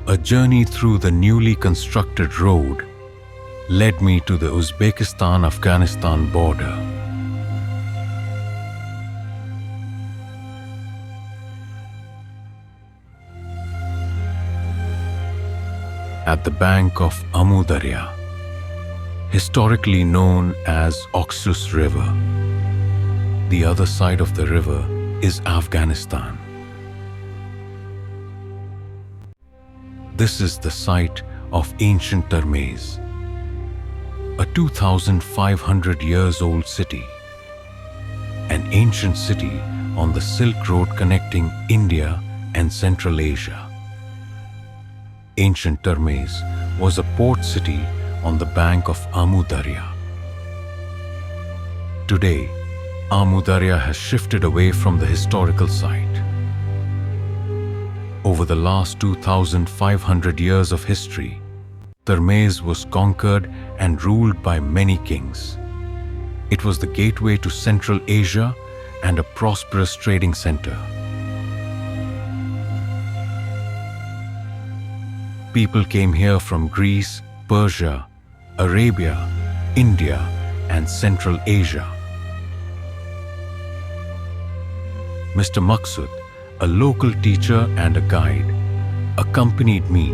A journey through the newly constructed road led me to the Uzbekistan Afghanistan border. At the bank of Amu Darya, historically known as Oxus River. The other side of the river is Afghanistan. This is the site of ancient Termez, a 2,500 years old city, an ancient city on the Silkroad connecting India and Central Asia. Ancient Termez was a port city on the bank of Amu Darya. Today, Amu Darya has shifted away from the historical site. Over the last 2,500 years of history, Termez was conquered and ruled by many kings. It was the gateway to Central Asia and a prosperous trading center. People came here from Greece, Persia, Arabia, India, and Central Asia. Mr. Maqsud, a local teacher and a guide, accompanied me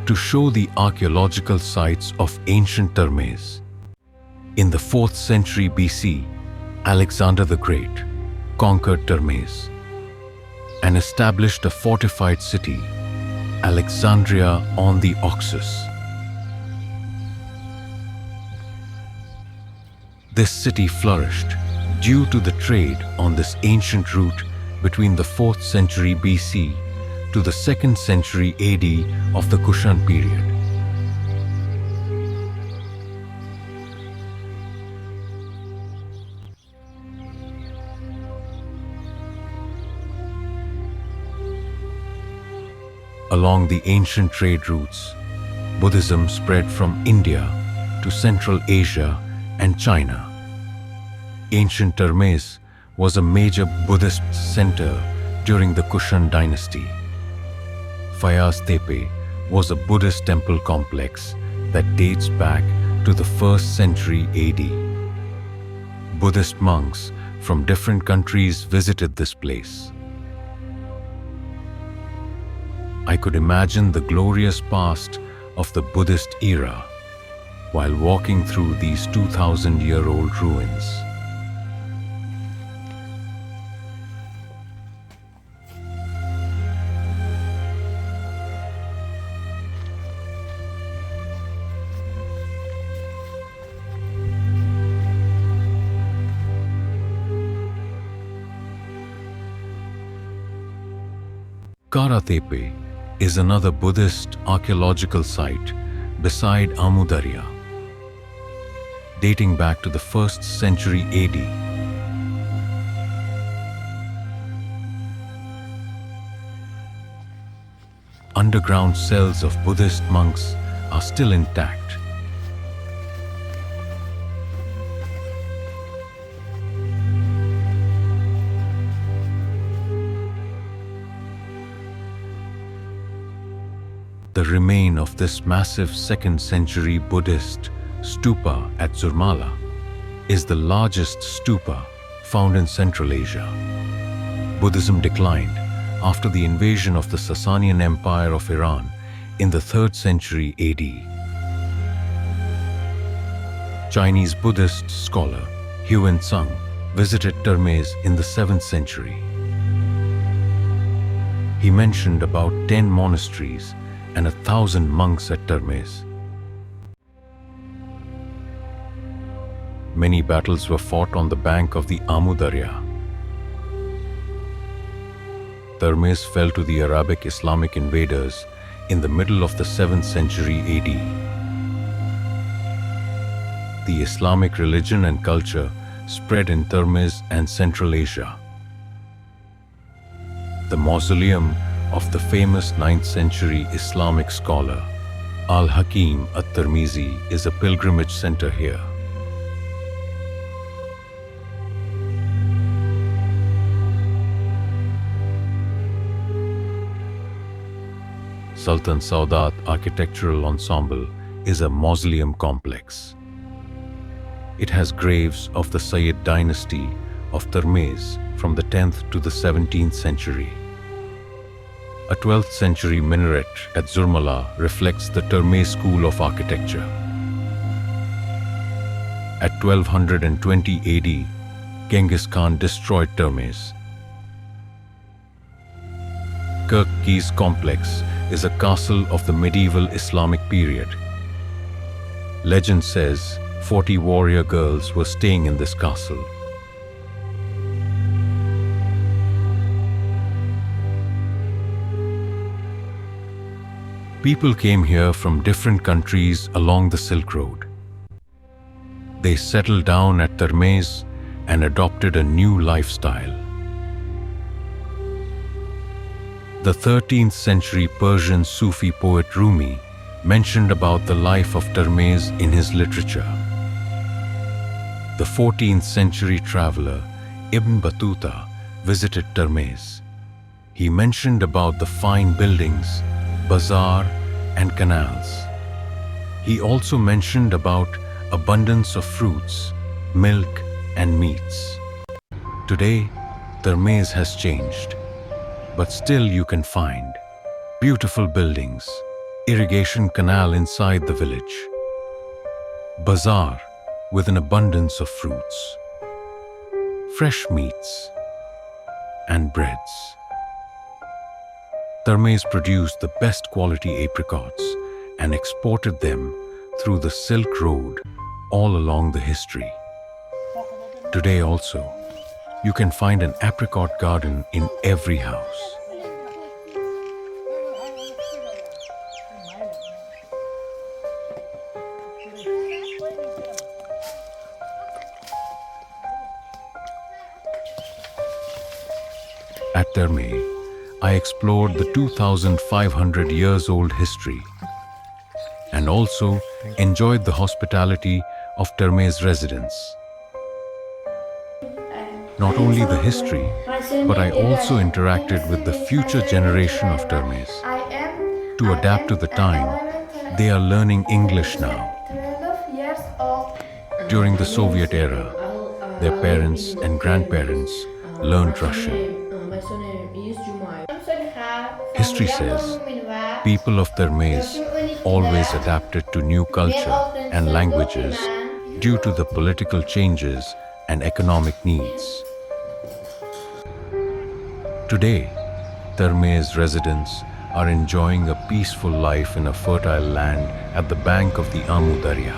to show the archaeological sites of ancient Termez. In the 4th century BC, Alexander the Great conquered Termez and established a fortified city, Alexandria on the Oxus. This city flourished due to the trade on this ancient route between the 4th century BC to the 2nd century AD of the Kushan period. Along the ancient trade routes, Buddhism spread from India to Central Asia and China. Ancient Termez was a major Buddhist center during the Kushan dynasty. Fayaztepe was a Buddhist temple complex that dates back to the 1st century AD. Buddhist monks from different countries visited this place. I could imagine the glorious past of the Buddhist era while walking through these 2,000-year-old ruins. Qara Tepe is another Buddhist archaeological site beside Amu Darya, dating back to the 1st century AD. Underground cells of Buddhist monks are still intact. The remain of this massive 2nd century Buddhist stupa at Zurmala is the largest stupa found in Central Asia. Buddhism declined after the invasion of the Sassanian Empire of Iran in the 3rd century AD. Chinese Buddhist scholar Hiuen Tsang visited Termez in the 7th century. He mentioned about 10 monasteries and 1,000 monks at Termez. Many battles were fought on the bank of the Amu Darya. Termez fell to the Arabic Islamic invaders in the middle of the 7th century AD. The Islamic religion and culture spread in Termez and Central Asia. The mausoleum of the famous 9th century Islamic scholar Al-Hakim at-Tirmizi is a pilgrimage center here. Sultan Saodat architectural ensemble is a mausoleum complex. It has graves of the Sayyid dynasty of Termez from the 10th to the 17th century. A 12th century minaret at Zurmala reflects the Termez school of architecture. At 1220 AD, Genghis Khan destroyed Termez. Qirq-qiz complex is a castle of the medieval Islamic period. Legend says 40 warrior girls were staying in this castle. People came here from different countries along the Silkroad. They settled down at Termez and adopted a new lifestyle. The 13th century Persian Sufi poet Rumi mentioned about the life of Termez in his literature. The 14th century traveler Ibn Battuta visited Termez. He mentioned about the fine buildings, bazaar and canals. He also mentioned about abundance of fruits, milk and meats. Today, Termez has changed, but still you can find beautiful buildings, irrigation canal inside the village, bazaar with an abundance of fruits, fresh meats and breads. Termez produced the best quality apricots and exported them through the Silk Road all along the history. Today also, you can find an apricot garden in every house. At Termez, I explored the 2,500 years old history and also enjoyed the hospitality of Termez residents. Not only the history, but I also interacted with the future generation of Termez. To adapt to the time, they are learning English now. During the Soviet era, their parents and grandparents learned Russian. History says people of Termez always adapted to new culture and languages due to the political changes and economic needs. Today, Termez residents are enjoying a peaceful life in a fertile land at the bank of the Amu Darya.